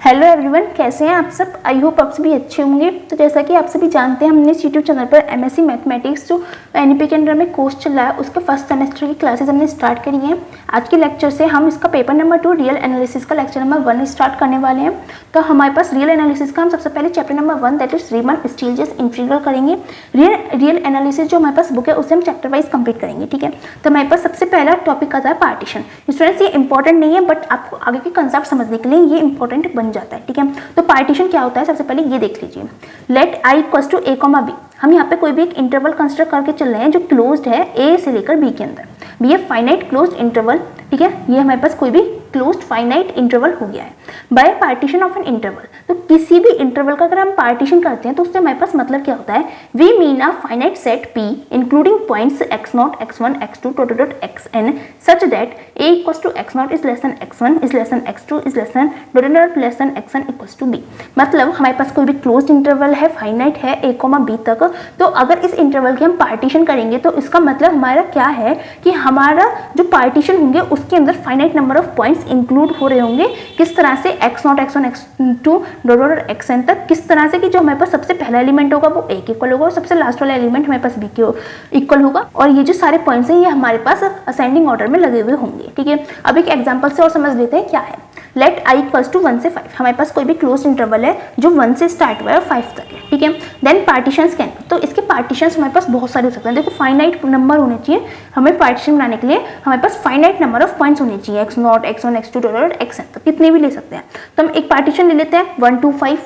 Hello everyone, कैसे हैं आप सब। आई होप आप सभी अच्छे होंगे। तो जैसा कि आप सभी जानते हैं, हमने इस यूट्यूब चैनल पर एमएससी मैथमेटिक्स जो एनईपी के अंडर में कोर्स चल रहा है उसके फर्स्ट सेमेस्टर की क्लासेस हमने स्टार्ट करी हैं। आज के लेक्चर से हम इसका पेपर नंबर 2 रियल एनालिसिस का लेक्चर नंबर 1 स्टार्ट करने वाले हैं। तो हमारे पास रियल एनालिसिस का हम सबसे पहले chapter number 1 that is Riemann Stieltjes integral करेंगे। रियल एनालिसिस जो हमारे पास बुक है उसे हम चैप्टर वाइज कंप्लीट करेंगे। ठीक है, तो हमारे पास सबसे पहला टॉपिक आता है पार्टीशन। स्टूडेंट्स, ये इंपॉर्टेंट नहीं है बट आपको आगे के कंसेप्ट समझने के लिए ये इंपॉर्टेंट बन जाता है। ठीक है, तो पार्टीशन क्या होता है सबसे पहले ये देख लीजिए। Let I equals to A comma B. हम यहाँ पे कोई भी एक इंटरवल कंसिडर करके चल रहे हैं जो क्लोज्ड है ए से लेकर बी के अंदर। Be a finite closed interval. ठीक है, ये हमारे पास कोई भी क्लोज्ड फाइनाइट इंटरवल हो गया है by partition of an interval. तो किसी भी इंटरवल का अगर हम पार्टीशन करते हैं तो उससे हमारे पास मतलब क्या होता है, we mean a finite set P including points x0, x1, x2 dot xn such that a equals to x0 is less than x1 is less than x2 is less than dot less than xn equals to b। मतलब हमारे पास कोई भी closed interval है, finite है a comma b तक, तो अगर इस इंटरवल के हम पार्टीशन करेंगे तो इसका मतलब हमारा क्या है कि हमारा जो पार्टीशन होंगे उसके अंदर finite number of points include हो रहे होंगे। किस तरह से x0, x1, x2 dot xn तक, किस तरह से कि जो हमारे पास सबसे पहला एलिमेंट होगा वो a के इक्वल होगा और सबसे लास्ट वाला एलिमेंट हमारे पास b के इक्वल होगा। और ये जो सारे पॉइंट्स हैं ये हमारे पास असेंडिंग ऑर्डर में लगे हुए होंगे। ठीक है, अब एक एग्जांपल से और समझ लेते हैं क्या है। लेट i इक्वल्स टू 1 से 5। हमारे पास कोई भी क्लोज इंटरवल है जो 1 से स्टार्ट हुआ है 5 तक है। ठीक है, देन पार्टीशंस कैन, तो इसके पार्टीशंस हमारे पास बहुत सारे हो सकते हैं। देखो, फाइनाइट नंबर होने चाहिए हमें पार्टीशन बनाने के लिए, हमारे पास फाइनाइट नंबर ऑफ पॉइंट्स होने चाहिए x0, x1, x2 dot xn तक, कितने भी ले सकते हैं। तो हम एक पार्टीशन ले लेते हैं 1 2 5,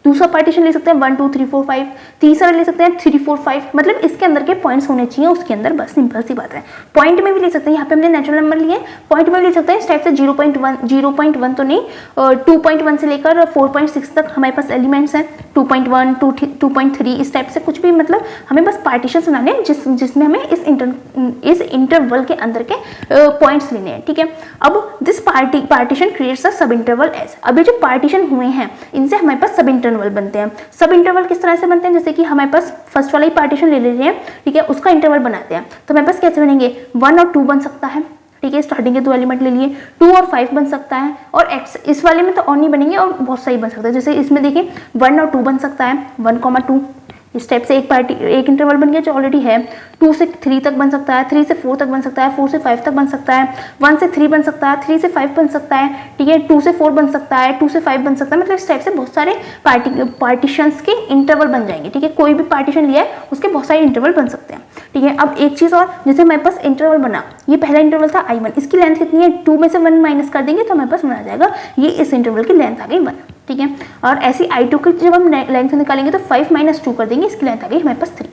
दूसरा पार्टीशन ले सकते हैं 1 2 3 4 5, तीसरा ले सकते हैं 3 4 5। मतलब इसके अंदर के पॉइंट्स होने चाहिए उसके अंदर, बस सिंपल सी बात है। पॉइंट में भी ले सकते हैं, यहाँ पे हमने नेचुरल नंबर लिए, पॉइंट में भी ले सकते हैं इस टाइप से 0.1 तो नहीं, 2.1 से लेकर 4.6 तक हमारे पास एलिमेंट्स हैं, 2.1 2.3 इस टाइप से कुछ भी। मतलब हमें बस पार्टीशन बनाने हैं जिसमें हमें इस इंटरवल के अंदर के पॉइंट्स लेने हैं। ठीक है, अब दिस पार्टीशन क्रिएट्स अ सब इंटरवल एज। अभी जो पार्टीशन हुए हैं इनसे हमारे पास सब इंटरवल बनते हैं। सब इंटरवल किस तरह से बनते हैं, जैसे कि हमारे पास फर्स्ट वाला ही पार्टीशन ले लेते हैं, ठीक है, उसका इंटरवल बनाते हैं। तो हमारे पास कैसे बनेंगे, 1 और 2 बन सकता है। ठीक है, स्टार्टिंग के 2 एलिमेंट ले लिए, 2 और 5 बन सकता है। और x इस वाले में तो और नहीं बनेंगे और बहुत सही बन सकता है। जैसे इसमें देखिए 1 और 2 बन सकता है, 1, 2 इस टाइप से एक इंटरवल बन गया जो ऑलरेडी है। 2 से 3 तक बन सकता है, 3 से 4 तक बन सकता है, 4 से 5 तक बन सकता है, 1 से 3 बन सकता है, 3 से 5 बन सकता है। ठीक है, 2 से 4 बन सकता है, 2 से 5 बन सकता है। मतलब इस टाइप से बहुत सारे पार्टीशंस के इंटरवल बन जाएंगे। ठीक है, कोई भी पार्टीशन लिया है उसके बहुत सारे इंटरवल बन सकते हैं। ठीक है, अब एक चीज़ और, जैसे हमारे पास इंटरवल बना, ये पहला इंटरवल था I1, इसकी लेंथ कितनी है, 2 में से 1 माइनस कर देंगे तो हमारे पास बना जाएगा ये इस इंटरवल की लेंथ आ गई 1। ठीक है, और ऐसी I2 की जब हम लेंथ निकालेंगे तो 5 - 2 कर देंगे, इसकी लेंथ आ गई हमारे पास 3।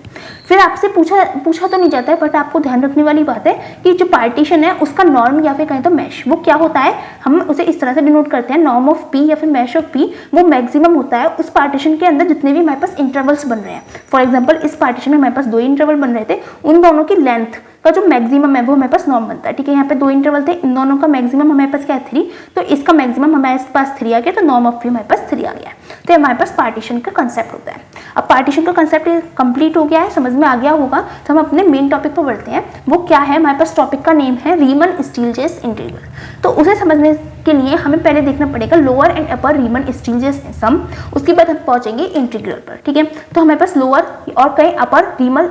फिर आपसे पूछा तो नहीं जाता है बट आपको ध्यान रखने वाली बात है कि जो पार्टीशन है उसका नॉर्म या फिर कहें तो मैश, वो क्या होता है, हम उसे इस तरह से डिनोट करते हैं, नॉर्म ऑफ पी या फिर मैश ऑफ पी। वो मैक्सिमम होता है उस पार्टीशन के अंदर जितने भी हमारे पास इंटरवल्स बन रहे हैं। फॉर एग्जाम्पल इस पार्टीशन में हमारे पास 2 इंटरवल बन रहे थे, उन दोनों की लेंथ का जो मैक्सिमम है वो हमारे पास नॉर्म बनता है। ठीक है, यहाँ पे 2 इंटरवल थे, इन दोनों का मैक्सिमम हमारे पास क्या है 3, तो इसका मैक्सिमम हमारे पास 3 आ गया, तो नॉर्म ऑफ पी हमारे पास 3 आ गया। तो हमारे पास पार्टीशन का कंसेप्ट होता है। अब पार्टीशन का कंसेप्ट कंप्लीट हो गया है, समझ में आ गया होगा, तो हम अपने मेन टॉपिक पर बढ़ते हैं। वो क्या है, हमारे पास टॉपिक का नेम है रीमन स्टील्जेस इंटीग्रल। तो उसे समझने के लिए हमें पहले देखना पड़ेगा लोअर एंड अपर रीमन स्टील्जेस सम, उसके बाद हम पहुंचेंगे इंटीग्रल पर। ठीक है, तो हमारे पास लोअर और कहीं अपर रीमन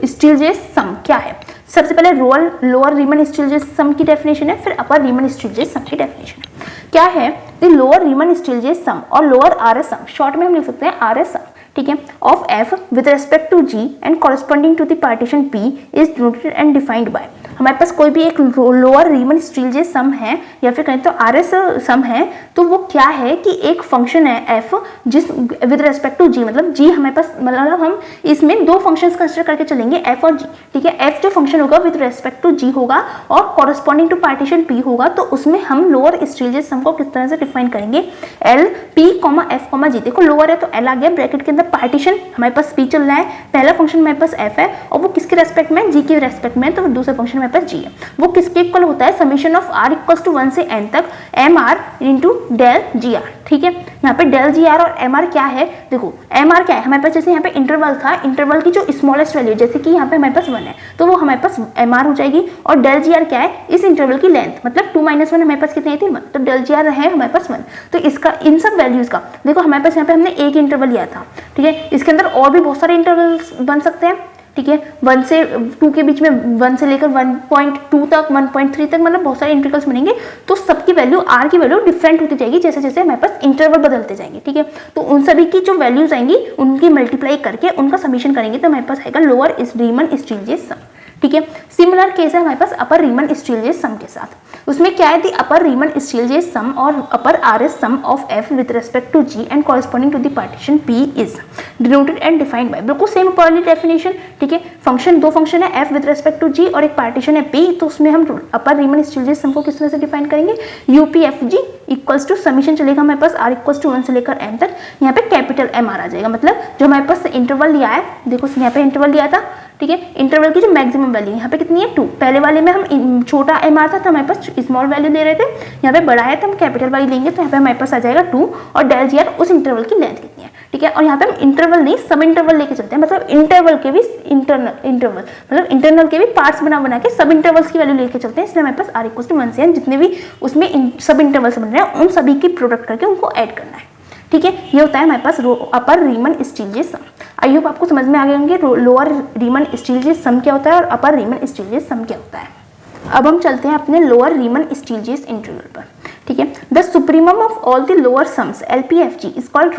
स्टील्जेस सम क्या है। सबसे पहले लोअर रीमन स्टील्जेस सम की डेफिनेशन है, फिर अपर रीमन स्टील्जेस सम की डेफिनेशन क्या है। द लोअर रीमन स्टील्जेस सम और लोअर RS सम, शॉर्ट में हम लिख सकते हैं RS सम, ठीक है, of f with respect to g and corresponding to the partition p is denoted and defined by. हमारे पास कोई भी एक लोअर रीमन स्टील्जेस सम है या फिर कहें तो RS सम है, तो वो क्या है कि एक फंक्शन है f जिस विद रेस्पेक्ट टू g, मतलब g हमारे पास, मतलब हम इसमें 2 फंक्शंस कंसिडर करके चलेंगे f और g। ठीक है, f जो फंक्शन होगा विद रेस्पेक्ट टू g होगा और कॉरेस्पॉन्डिंग टू पार्टीशन p होगा, तो उसमें हम लोअर स्टील्जेस सम को किस तरह से डिफाइन करेंगे, L P, F, G। देखो लोअर है तो L आ गया, ब्रैकेट के अंदर पार्टीशन हमारे पास p चल रहा है, पहला फंक्शन हमारे पास f है और वो किसके रेस्पेक्ट में, g के रेस्पेक्ट में, तो दूसरा फंक्शन हमारे हमारे पास जी है, वो किसके इक्वल होता है, summation of R equals to 1 से n तक M R into del G R. ठीक है, यहाँ पे डेल जी आर और एम आर क्या है, देखो एम आर क्या है हमारे पास, जैसे यहाँ पे इंटरवल था, इंटरवल की जो स्मॉलेस्ट वैल्यू जैसे कि यहाँ पे हमारे पास 1 है तो वो हमारे पास एम आर हो जाएगी, और डेल जी आर क्या है, इस इंटरवल की लेंथ, मतलब 2 - 1 हमारे पास कितनी थी 1, तो डेल जी आर है हमारे पास 1। तो इसका इन सब वैल्यूज का देखो हमारे पास यहाँ पे हमने एक इंटरवल लिया था। ठीक है, इसके अंदर और भी बहुत सारे इंटरवल्स बन सकते हैं। ठीक है, 1 से 2 के बीच में 1 से लेकर 1.2 तक 1.3 तक, मतलब बहुत सारे इंटरवल्स बनेंगे, तो सबकी वैल्यू आर की वैल्यू डिफरेंट होती जाएगी जैसे जैसे हमारे पास इंटरवल बदलते जाएंगे। ठीक है, तो उन सभी की जो वैल्यूज आएंगी उनकी मल्टीप्लाई करके उनका समीशन करेंगे तो हमारे पास आएगा लोअर रीमन स्टीलजेस सम। ठीक है, सिमिलर केस है हमारे पास अपर रीमन स्टीलजेस सम के साथ। उसमें क्या है, दी अपर रीमन स्टीलजेस सम और upper RS sum of F with respect to G and corresponding to the partition P is denoted and defined by, बिल्कुल सेम पॉइंट डेफिनेशन। ठीक है, फंक्शन दो फंक्शन है F with respect to G और एक partition है P, तो उसमें हम अपर रीमन स्टीलजेस सम को किस तरह से डिफाइन करेंगे, यूपीएफजी इक्वल्स टू समीशन चलेगा हमारे पास आर इक्वल्स टू 1 से लेकर एम तक, यहाँ पे कैपिटल एम आर आ जाएगा, मतलब जो हमारे पास इंटरवल लिया है, देखो यहाँ पे इंटरवल लिया था। ठीक है, इंटरवल की जो मैक्सिमम वैल्यू यहाँ पे कितनी है 2, पहले वाले में हम छोटा एम आर था तो हमारे पास स्मॉल वैल्यू ले रहे थे, यहाँ पे बड़ा है तो हम कैपिटल वाली लेंगे, तो यहाँ पे हमारे पास आ जाएगा 2 और डेल जी आर उस इंटरवल की लेंथ कितनी है। ठीक है, और यहाँ पे हम इंटरवल नहीं सब इंटरवल लेके चलते हैं, मतलब इंटरवल के भी इंटरवल मतलब इंटरनल के भी पार्ट्स बना के सब इंटरवल्स की वैल्यू लेके चलते हैं, इसलिए हमारे पास आर इक्वल्स टू 1 से जितने भी उसमें सब इंटरवल्स बन रहे हैं उन सभी की प्रोडक्ट करके उनको ऐड करना है। ठीक है, ये होता है हमारे पास अपर Riemann Stieltjes some. I hope आपको समझ में आ गए होंगे लोअर रीमन स्टीलजेस सम क्या होता है और अपर रीमन स्टीलजेस सम क्या होता है। अब हम चलते हैं अपने लोअर रीमन स्टीलजेस इंटीग्रल पर। ठीक है, the supremum of all the lower sums LPFG is called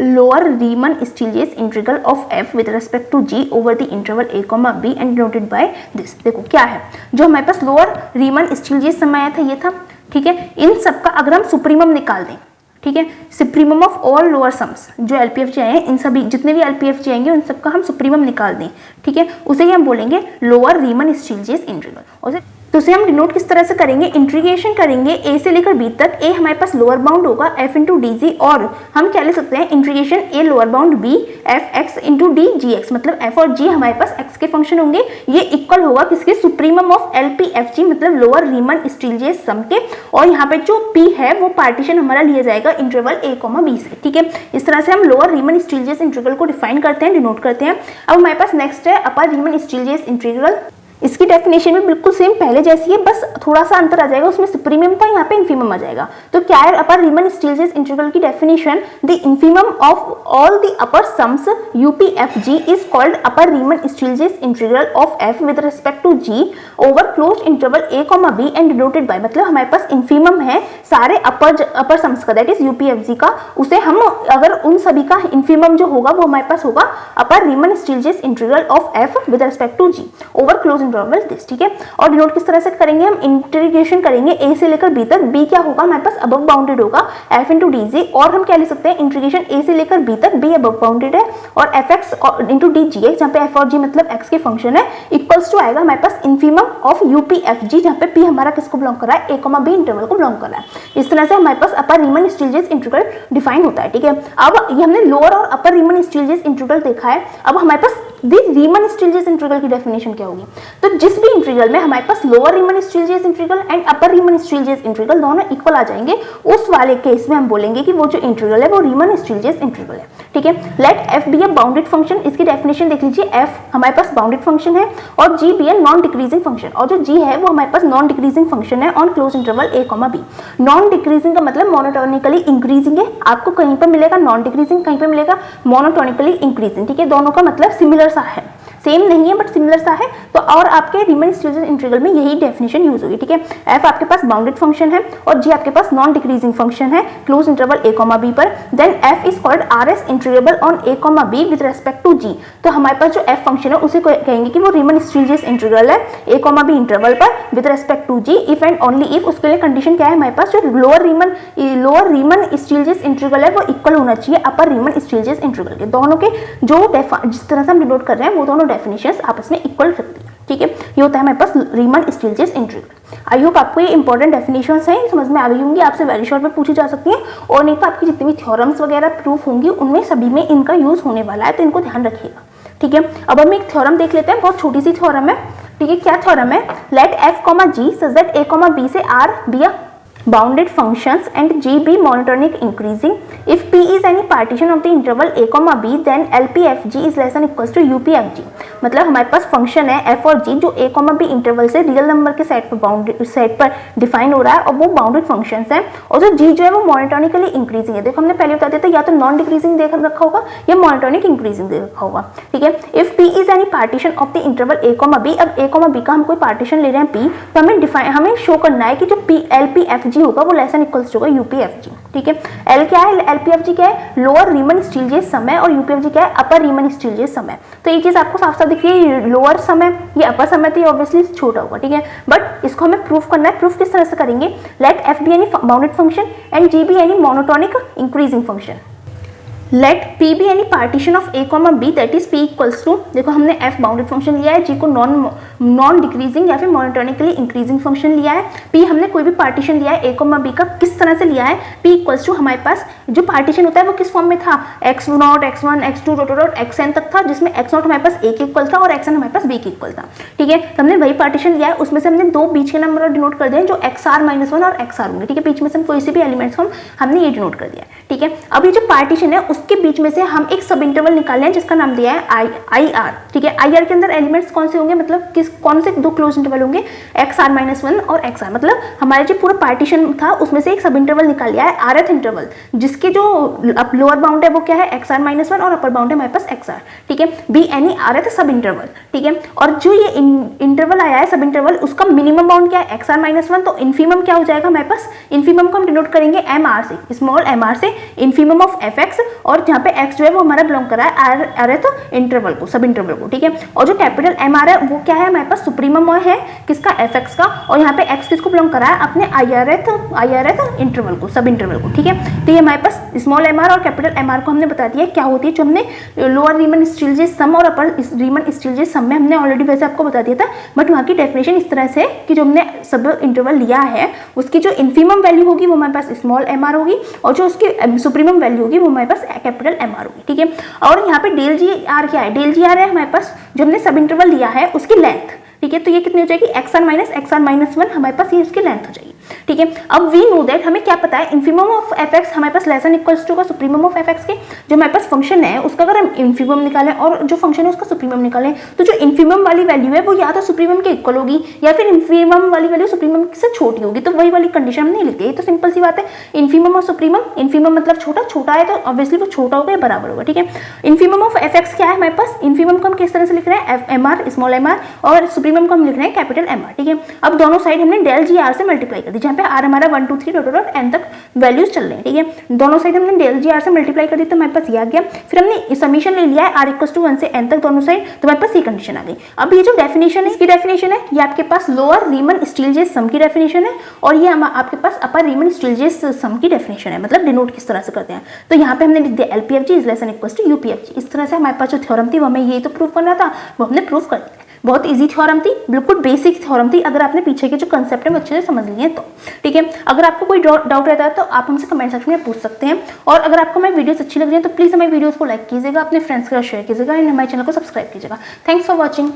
lower Riemann Stieltjes integral of F with respect to G over the interval a, b and denoted by this. देखो क्या है, जो हमारे पास lower Riemann Stieltjes सम आया था ये था। ठीक है, इन सब का अगर हम सुप्रीमम निकाल दें, ठीक है, supremum of all lower sums जो एलपीएफजी आए हैं, इन सभी जितने भी एलपीएफजी आएंगे उन सबका हम सुप्रीमम निकाल दें। ठीक है, उसे ही हम बोलेंगे लोअर रीमन स्टीलजेस इंटीग्रल। तो उसे हम डिनोट किस तरह से करेंगे, इंटीग्रेशन करेंगे ए से लेकर बी तक, ए हमारे पास लोअर बाउंड होगा एफ इंटू डी जी, और हम क्या ले सकते हैं integration A lower bound B F X into D G X, मतलब एफ और जी हमारे पास एक्स के फंक्शन होंगे, ये इक्वल होगा किसके, supremum of L P F G मतलब लोअर रीमन स्टीलजेस सम के, और यहाँ पे जो पी है वो पार्टीशन हमारा लिया जाएगा इंटरवल ए कॉमा बी से। ठीक है, इस तरह से हम लोअर रीमन स्टीलजेस इंटीग्रल को डिफाइन करते हैं, डिनोट करते हैं। अब हमारे पास नेक्स्ट है अपर रीमन स्टीलजेस इंटीग्रल। इसकी डेफिनेशन भी बिल्कुल सेम पहले जैसी है, बस थोड़ा सा अंतर आ जाएगा, उसमें सुप्रीमम था यहाँ पे इन्फीमम आ जाएगा। तो क्या है अपर रीमन स्टीलजेस इंटीग्रल की definition, the infimum of all the upper sums UPFG is called upper Riemann Stieltjes integral of F with respect to G over closed interval a, b and denoted by, मतलब हमारे पास infimum है सारे upper sums का, that is UPFG का, उसे हम अगर उन सभी का इन्फीमम जो होगा वो हमारे पास होगा upper Riemann Stieltjes integral of F with respect to G over close interval this. ठीक है, और डिनोट किस तरह से करेंगे, हम इंटीग्रेशन करेंगे ए से लेकर बी तक, बी क्या होगा हमारे पास अबव बाउंडेड होगा एफ इंटू डी जी, और हम क्या ले सकते हैं इंटीग्रेशन ए से लेकर बी तक, बी अबव बाउंडेड है, और F X into D G x, जहाँ पे एफ और जी मतलब एक्स के फंक्शन है, इक्वल्स टू आएगा हमारे पास infimum of UP F G, जहाँ पे पी हमारा किसको बिलोंग कर रहा है, ए कॉमा बी इंटरवल को बिलोंग कर रहा है। इस तरह से हमारे पास अपर रीमन स्टीलजेस इंटीग्रल डिफाइन होता है। ठीक है, अब ये हमने लोअर और अपर रीमन स्टीलजेस इंटीग्रल देखा है, अब हमारे पास दी रीमन स्टीलजेस इंटीग्रल की डेफिनेशन क्या होगी, तो जिस भी इंटीग्रल में हमारे पास lower Riemann Stieltjes integral and upper Riemann Stieltjes integral दोनों इक्वल आ जाएंगे, उस वाले केस में हम बोलेंगे कि वो जो इंटीग्रल है वो रीमन स्टीलजेस इंटीग्रल है। ठीक है, let F be a bounded function, इसकी डेफिनेशन देख लीजिए, एफ हमारे पास बाउंडेड फंक्शन है और G be a non decreasing function, और जो जी है वो हमारे पास नॉन डिक्रीजिंग फंक्शन है on close interval A comma B. Non decreasing का मतलब मोनोटोनिकली इंक्रीजिंग है, आपको कहीं पर मिलेगा नॉन डिक्रीजिंग, कहीं पर मिलेगा मोनोटोनिकली इंक्रीजिंग। ठीक है, दोनों का मतलब सिमिलर सा है, सेम नहीं है बट सिमिलर सा है, तो और आपके रीमन स्टीलजेस इंटीग्रल में यही डेफिनेशन यूज होगी। ठीक है, एफ आपके पास बाउंडेड फंक्शन है और जी आपके पास नॉन डिक्रीजिंग फंक्शन है close interval A comma B पर, then F is called R S integrable on A comma B with respect to G. तो हमारे पास जो एफ फंक्शन है उसे कहेंगे कि वो रीमन स्टीलजेस इंटीग्रल है ए कॉमा बी इंटरवल पर with respect to G, if and only if, उसके लिए कंडीशन क्या है हमारे पास, जो लोअर रीमन स्टीलजेस इंटीग्रल है वो इक्वल होना चाहिए अपर रीमन स्टीलजेस इंटीग्रल के। दोनों के जो जिस तरह से हम डिनोट कर रहे हैं वो दोनों डेफिनेशंस आपस में इक्वल रखती है। ठीक है, ये होता है हमारे पास रीमन स्टीलजेस इंटीग्रल। आई होप आपको ये इंपॉर्टेंट डेफिनेशंस हैं समझ में आ गई होंगी, आपसे वेरी शॉर्ट में पूछी जा सकती हैं, और नहीं तो आपकी जितनी भी थ्योरम्स वगैरह प्रूफ होंगी उनमें सभी में इनका यूज होने वाला है, तो इनको ध्यान रखिएगा। ठीक है, अब हम एक थ्योरम देख लेते हैं, बहुत छोटी सी थ्योरम है, ठीक है, क्या थ्योरम है, late f, g such that a, b से r be a bounded functions and g be monotonic increasing. If p is any partition of the interval a, b then LPFG is less than equals to UPFG. मतलब हमारे पास function है f और g जो a, b interval से real number के set पर bounded set पर define हो रहा है और वो बाउंडेड फंक्शंस हैं और जो g जो है वो मोनोटोनिकली इंक्रीजिंग है। देखो हमने पहले बता दिया था या तो नॉन डिक्रीजिंग देख रखा होगा या मोनोटोनिक इंक्रीजिंग देख रखा होगा। ठीक है, if p is any partition of the interval a, b, अब a, b का हम कोई पार्टीशन ले रहे हैं p, तो हमें शो करना है कि जो p LPFG होगा वो लेस देन इक्वल्स होगा यूपीएफजी। ठीक है, एल क्या है, एलपीएफजी क्या है, लोअर रीमन स्टीलजेस सम है और यूपीएफजी क्या है, अपर रीमन स्टीलजेस सम है। तो ये चीज आपको साफ साफ दिख रही है, लोअर सम है, ये अपर सम है, तो ये ऑब्वियसली छोटा होगा। ठीक है, बट इसको हमें प्रूफ करना है। प्रूफ किस तरह से करेंगे, let F be any bounded function and G be any monotonic increasing function. Let p be any partition of a, b that is p equals to, देखो हमने f बाउंडेड फंक्शन लिया है, g को non decreasing या फिर monotonically increasing function लिया है, p हमने कोई भी पार्टीशन लिया है a, b का, किस तरह से लिया है, p इक्वल्स टू हमारे पास जो पार्टीशन होता है वो किस फॉर्म में था, x0, x1, x2 dot xn तक था, जिसमें x0 हमारे पास a के इक्वल था और xn हमारे पास b के इक्वल था। ठीक है, तो हमने वही पार्टीशन लिया है, उसमें से हमने दो बीच के नंबर डिनोट कर दिए जो xr-1 और xr होंगे। ठीक है, बीच में से हम कोई से भी एलिमेंट्स को हमने ये डिनोट कर दिया। ठीक है, अब ये जो पार्टीशन है उसके बीच में से हम एक सब इंटरवल निकाल लें जिसका नाम दिया है आई आर। ठीक है, आई आर के अंदर एलिमेंट्स कौन से होंगे, मतलब कौन से दो क्लोज इंटरवल होंगे, xr-1 और xr, मतलब हमारे जो पूरा पार्टीशन था उसमें से एक सब इंटरवल निकाल लिया है rth इंटरवल, जिसके जो लोअर बाउंड है वो क्या है xr-1 और अपर बाउंड है हमारे पास xr। ठीक है, बी एनी rth सब इंटरवल। ठीक है, और जो ये इंटरवल आया है सब इंटरवल, उसका मिनिमम बाउंड क्या है xr-1, तो इन्फीमम क्या हो जाएगा हमारे पास, इन्फीमम को हम डिनोट करेंगे mr से, स्मॉल mr से, इन्फीमम ऑफ fx, और जहाँ पे x जो है वो हमारा बिलोंग कर रहा है rth इंटरवल को, सब इंटरवल को। ठीक है, और जो कैपिटल mr है वो क्या है हमारे पास, सुप्रीमम है किसका, fx का, और यहाँ पे x किसको बिलोंग कर रहा है, अपने irth इंटरवल को, सब इंटरवल को। ठीक है, तो ये हमारे पास स्मॉल mr और कैपिटल mr को हमने बता दिया क्या होती है, जो हमने लोअर रीमन स्टीलजेस सम और अपर रीमन स्टीलजेस सम में हमने ऑलरेडी वैसे आपको बता दिया था, बट वहाँ की डेफिनेशन इस तरह से कि जो हमने सब इंटरवल लिया है उसकी जो इन्फीमम वैल्यू होगी वो हमारे पास स्मॉल mr होगी और जो उसकी सुप्रीमम वैल्यू होगी वो हमारे पास कैपिटल mr होगी। ठीक है, और यहाँ पे डेल जी आर क्या है, डेल जी आर है हमारे पास जो हमने सब इंटरवल लिया है उसकी लेंथ। ठीक है, तो ये कितनी हो जाएगी, xr-1 हमारे पास ये उसकी लेंथ हो जाएगी। ठीक है, अब वी नो दैट, हमें क्या पता है, इन्फीमम ऑफ fx हमारे पास लेस देन इक्वल्स टू का सुप्रीमम ऑफ fx के, जो हमारे पास फंक्शन है उसका अगर हम इन्फीमम निकालें और जो फंक्शन है उसका सुप्रीमम निकालें, तो जो इन्फीमम वाली वैल्यू है वो या तो सुप्रीमम के इक्वल होगी या फिर इन्फीमम वाली वैल्यू सुप्रीमम से छोटी होगी, तो वही वाली कंडीशन हम नहीं लिखते। ये तो सिंपल सी बात है, इन्फीमम और सुप्रीमम, इन्फीमम मतलब छोटा है तो ऑब्वियसली वो छोटा होगा या बराबर होगा। ठीक है, इन्फीमम ऑफ fx क्या है हमारे पास, इन्फीमम को हम किस तरह से लिख रहे हैं, mr स्मॉल mr, और सुप्रीमम को हम लिख रहे हैं कैपिटल mr। ठीक है, अब दोनों साइड हमने डेल जी आर से मल्टीप्लाई कर दी, जहाँ पे r हमारा 1 2 3 डॉट n तक वैल्यूज चल रहे हैं। ठीक है, दोनों साइड हमने डेल जी आर से मल्टीप्लाई कर दी तो हमारे पास ये आ गया, फिर हमने समीशन ले लिया है r इक्वल्स टू 1 से n तक दोनों साइड, तो हमारे पास ये कंडीशन आ गई। अब ये जो डेफिनेशन है, इसकी डेफिनेशन है, ये आपके पास लोअर रीमन स्टीलजेस सम की डेफिनेशन है और ये आपके पास अपर रीमन स्टीलजेस सम की डेफिनेशन है, मतलब डिनोट किस तरह से करते हैं। तो यहाँ पे हमने लिख दिया LPFG is less than equals to UPFG. इस तरह से हमारे पास जो थ्योरम थी वो हमें ये तो प्रूव करना था, वो हमने प्रूव कर दिया। बहुत इजी थ्योरम थी, बिल्कुल बेसिक थ्योरम थी, अगर आपने पीछे के जो कंसेप्ट है वो अच्छे से समझ लिए तो। ठीक है, अगर आपको कोई डाउट रहता है तो आप हमसे कमेंट सेक्शन में पूछ सकते हैं, और अगर आपको हमारी वीडियोस अच्छी लग रही है तो प्लीज़ हमारी वीडियोस को लाइक कीजिएगा, अपने फ्रेंड्स के साथ शेयर कीजिएगा एंड हमारे चैनल को सब्सक्राइब कीजिएगा। Thanks for watching.